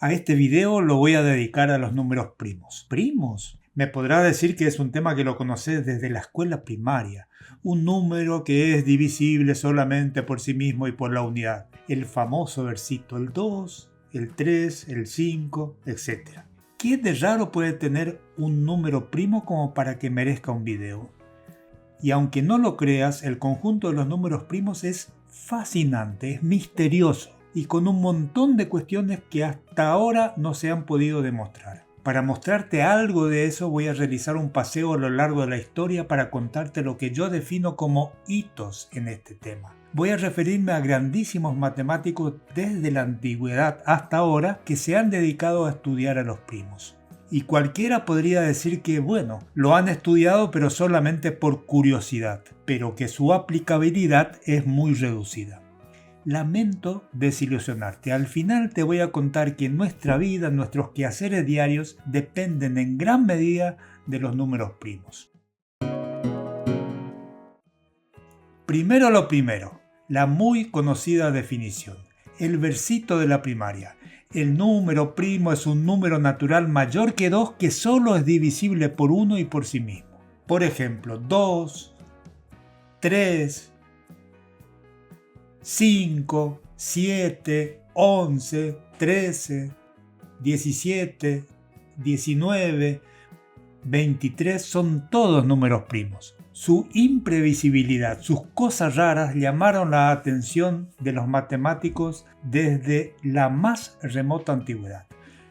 A este video lo voy a dedicar a los números primos. ¿Primos? Me podrá decir que es un tema que lo conoces desde la escuela primaria. Un número que es divisible solamente por sí mismo y por la unidad. El famoso versito, el 2, el 3, el 5, etc. ¿Qué de raro puede tener un número primo como para que merezca un video? Y aunque no lo creas, el conjunto de los números primos es fascinante, es misterioso y con un montón de cuestiones que hasta ahora no se han podido demostrar. Para mostrarte algo de eso voy a realizar un paseo a lo largo de la historia para contarte lo que yo defino como hitos en este tema. Voy a referirme a grandísimos matemáticos desde la antigüedad hasta ahora que se han dedicado a estudiar a los primos. Y cualquiera podría decir que, bueno, lo han estudiado pero solamente por curiosidad, pero que su aplicabilidad es muy reducida. Lamento desilusionarte. Al final te voy a contar que nuestra vida, nuestros quehaceres diarios dependen en gran medida de los números primos. Primero lo primero, la muy conocida definición, el versito de la primaria. El número primo es un número natural mayor que 2 que solo es divisible por 1 y por sí mismo. Por ejemplo, 2, 3, 5, 7, 11, 13, 17, 19, 23 son todos números primos. Su imprevisibilidad, sus cosas raras llamaron la atención de los matemáticos desde la más remota antigüedad.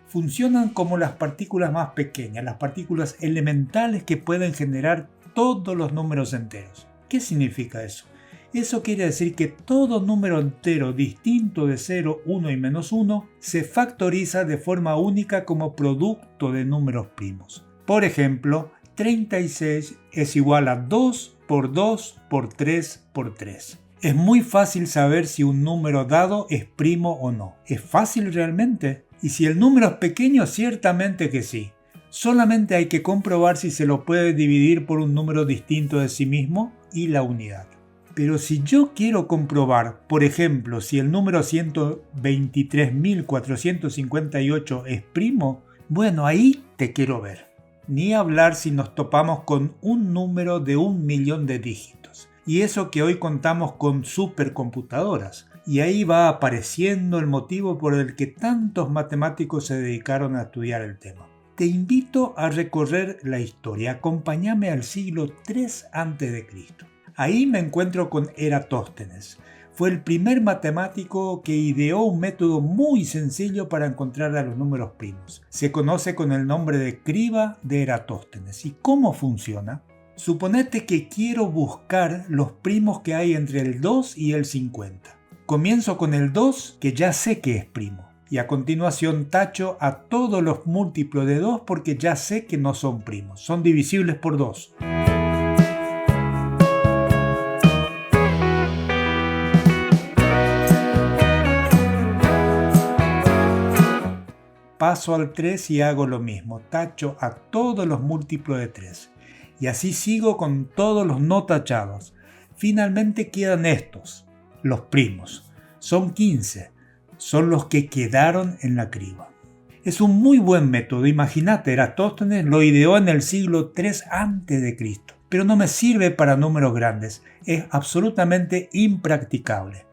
Funcionan como las partículas más pequeñas, las partículas elementales que pueden generar todos los números enteros. ¿Qué significa eso? Eso quiere decir que todo número entero distinto de 0, 1 y menos 1 se factoriza de forma única como producto de números primos. Por ejemplo, 36 es igual a 2 por 2 por 3 por 3. Es muy fácil saber si un número dado es primo o no. ¿Es fácil realmente? Y si el número es pequeño, ciertamente que sí. Solamente hay que comprobar si se lo puede dividir por un número distinto de sí mismo y la unidad. Pero si yo quiero comprobar, por ejemplo, si el número 123.458 es primo, bueno, ahí te quiero ver. Ni hablar si nos topamos con un número de 1.000.000 de dígitos. Y eso que hoy contamos con supercomputadoras. Y ahí va apareciendo el motivo por el que tantos matemáticos se dedicaron a estudiar el tema. Te invito a recorrer la historia. Acompáñame al siglo III a.C. Ahí me encuentro con Eratóstenes. Fue el primer matemático que ideó un método muy sencillo para encontrar a los números primos. Se conoce con el nombre de criba de Eratóstenes. ¿Y cómo funciona? Suponete que quiero buscar los primos que hay entre el 2 y el 50. Comienzo con el 2, que ya sé que es primo. Y a continuación tacho a todos los múltiplos de 2 porque ya sé que no son primos. Son divisibles por 2. Paso al 3 y hago lo mismo, tacho a todos los múltiplos de 3. Y así sigo con todos los no tachados. Finalmente quedan estos, los primos. Son 15, son los que quedaron en la criba. Es un muy buen método, imagínate, Eratóstenes lo ideó en el siglo III a.C., pero no me sirve para números grandes, es absolutamente impracticable.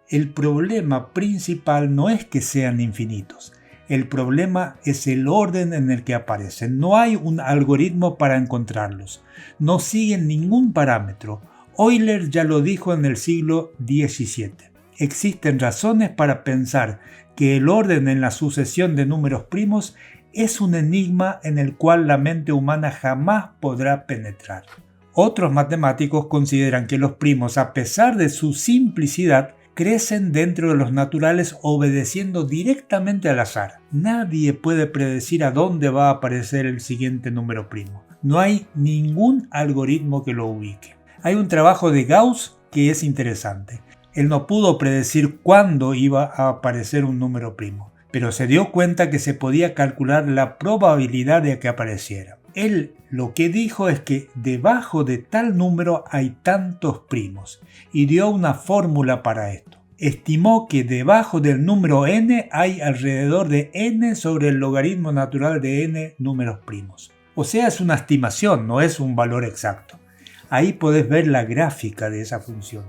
El problema principal no es que sean infinitos. El problema es el orden en el que aparecen. No hay un algoritmo para encontrarlos. No siguen ningún parámetro. Euler ya lo dijo en el siglo XVII. Existen razones para pensar que el orden en la sucesión de números primos es un enigma en el cual la mente humana jamás podrá penetrar. Otros matemáticos consideran que los primos, a pesar de su simplicidad, crecen dentro de los naturales obedeciendo directamente al azar. Nadie puede predecir a dónde va a aparecer el siguiente número primo. No hay ningún algoritmo que lo ubique. Hay un trabajo de Gauss que es interesante. Él no pudo predecir cuándo iba a aparecer un número primo, pero se dio cuenta que se podía calcular la probabilidad de que apareciera. Él lo que dijo es que debajo de tal número hay tantos primos y dio una fórmula para esto. estimó que debajo del número n hay alrededor de n sobre el logaritmo natural de n números primos. O sea, es una estimación, no es un valor exacto. Ahí podés ver la gráfica de esa función.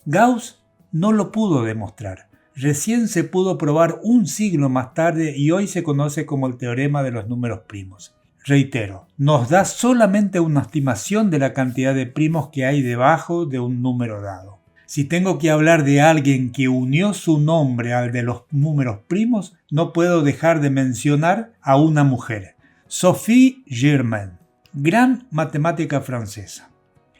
Gauss no lo pudo demostrar. Recién se pudo probar un siglo más tarde y hoy se conoce como el teorema de los números primos. Reitero, nos da solamente una estimación de la cantidad de primos que hay debajo de un número dado. Si tengo que hablar de alguien que unió su nombre al de los números primos, no puedo dejar de mencionar a una mujer, Sophie Germain, gran matemática francesa.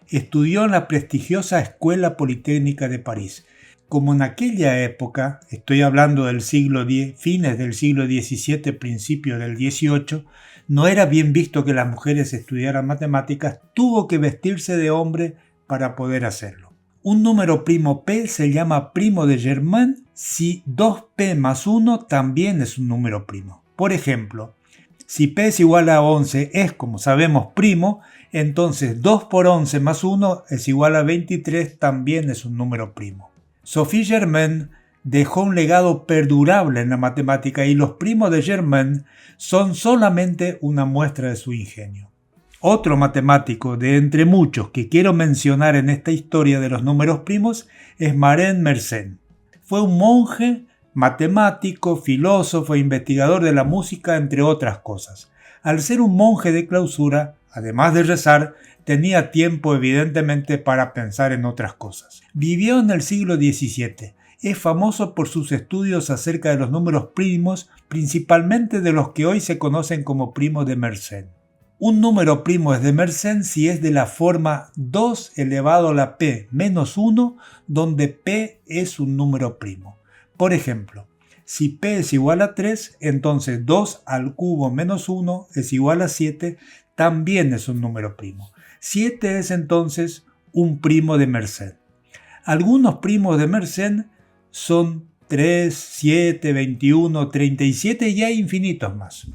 Estudió en la prestigiosa Escuela Politécnica de París. Como en aquella época, estoy hablando del siglo X, fines del siglo XVII, principio del XVIII, no era bien visto que las mujeres estudiaran matemáticas, tuvo que vestirse de hombre para poder hacerlo. Un número primo p se llama primo de Germain si 2p más 1 también es un número primo. Por ejemplo, si p es igual a 11 es, como sabemos, primo, entonces 2 por 11 más 1 es igual a 23, también es un número primo. Sophie Germain dejó un legado perdurable en la matemática y los primos de Germain son solamente una muestra de su ingenio. Otro matemático de entre muchos que quiero mencionar en esta historia de los números primos es Marin Mersenne. Fue un monje, matemático, filósofo e investigador de la música, entre otras cosas. Al ser un monje de clausura, además de rezar, tenía tiempo evidentemente para pensar en otras cosas. Vivió en el siglo XVII. Es famoso por sus estudios acerca de los números primos, principalmente de los que hoy se conocen como primos de Mersenne. Un número primo es de Mersenne si es de la forma 2 elevado a la p menos 1, donde p es un número primo. Por ejemplo, si p es igual a 3, entonces 2 al cubo menos 1 es igual a 7, también es un número primo. 7 es entonces un primo de Mersenne. Algunos primos de Mersenne son 3, 7, 21, 37 y hay infinitos más.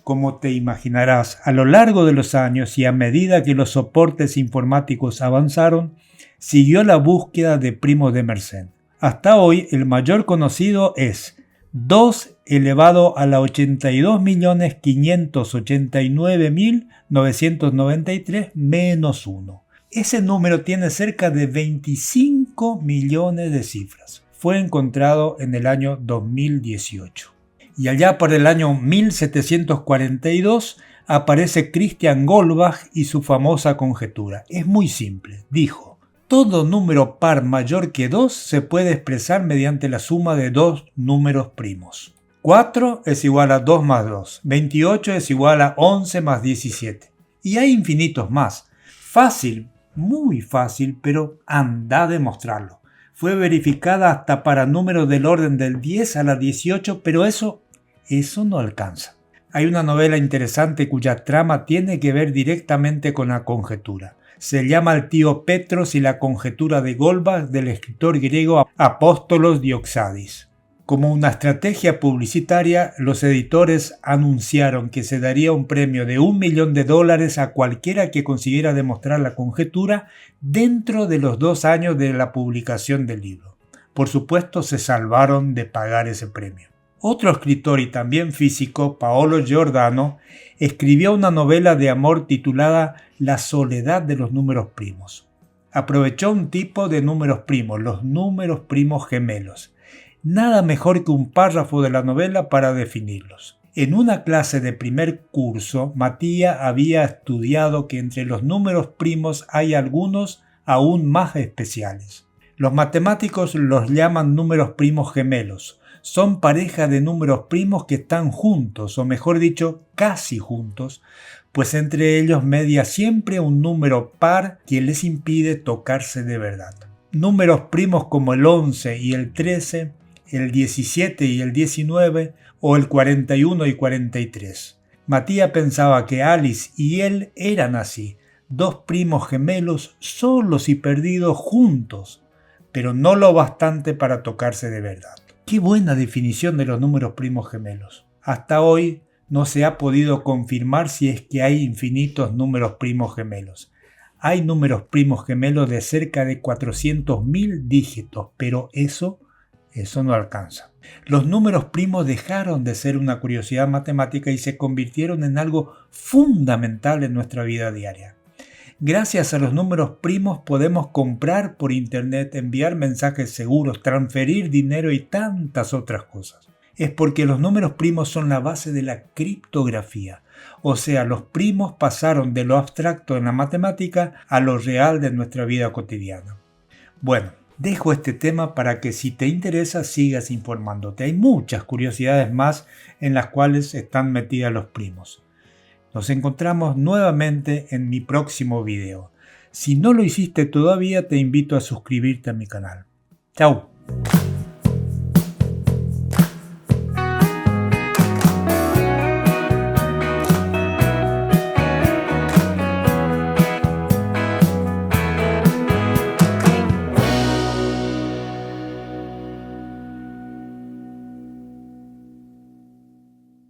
Como te imaginarás, a lo largo de los años y a medida que los soportes informáticos avanzaron, siguió la búsqueda de primos de Mersenne. Hasta hoy el mayor conocido es 2 elevado a la 82.589.993 menos 1. Ese número tiene cerca de 25 millones de cifras. Fue encontrado en el año 2018. Y allá por el año 1742 aparece Christian Goldbach y su famosa conjetura. Es muy simple. Dijo: todo número par mayor que 2 se puede expresar mediante la suma de dos números primos. 4 es igual a 2 más 2. 28 es igual a 11 más 17. Y hay infinitos más. Fácil, muy fácil, pero anda a demostrarlo. Fue verificada hasta para números del orden del 10 a la 18, pero eso no alcanza. Hay una novela interesante cuya trama tiene que ver directamente con la conjetura. Se llama El tío Petros y la conjetura de Goldbach del escritor griego Apóstolos Dioxadis. Como una estrategia publicitaria, los editores anunciaron que se daría un premio de $1 millón a cualquiera que consiguiera demostrar la conjetura dentro de los 2 años de la publicación del libro. Por supuesto, se salvaron de pagar ese premio. Otro escritor y también físico, Paolo Giordano, escribió una novela de amor titulada La soledad de los números primos. Aprovechó un tipo de números primos, los números primos gemelos. Nada mejor que un párrafo de la novela para definirlos. En una clase de primer curso, Matías había estudiado que entre los números primos hay algunos aún más especiales. Los matemáticos los llaman números primos gemelos. Son parejas de números primos que están juntos, o mejor dicho, casi juntos, pues entre ellos media siempre un número par que les impide tocarse de verdad. Números primos como el 11 y el 13, el 17 y el 19, o el 41 y 43. Matías pensaba que Alice y él eran así, dos primos gemelos solos y perdidos juntos, pero no lo bastante para tocarse de verdad. Qué buena definición de los números primos gemelos. Hasta hoy no se ha podido confirmar si es que hay infinitos números primos gemelos. Hay números primos gemelos de cerca de 400.000 dígitos, pero eso no alcanza. Los números primos dejaron de ser una curiosidad matemática y se convirtieron en algo fundamental en nuestra vida diaria. Gracias a los números primos podemos comprar por internet, enviar mensajes seguros, transferir dinero y tantas otras cosas. Es porque los números primos son la base de la criptografía. O sea, los primos pasaron de lo abstracto en la matemática a lo real de nuestra vida cotidiana. Bueno, dejo este tema para que si te interesa sigas informándote. Hay muchas curiosidades más en las cuales están metidas los primos. Nos encontramos nuevamente en mi próximo video. Si no lo hiciste todavía, te invito a suscribirte a mi canal. Chao.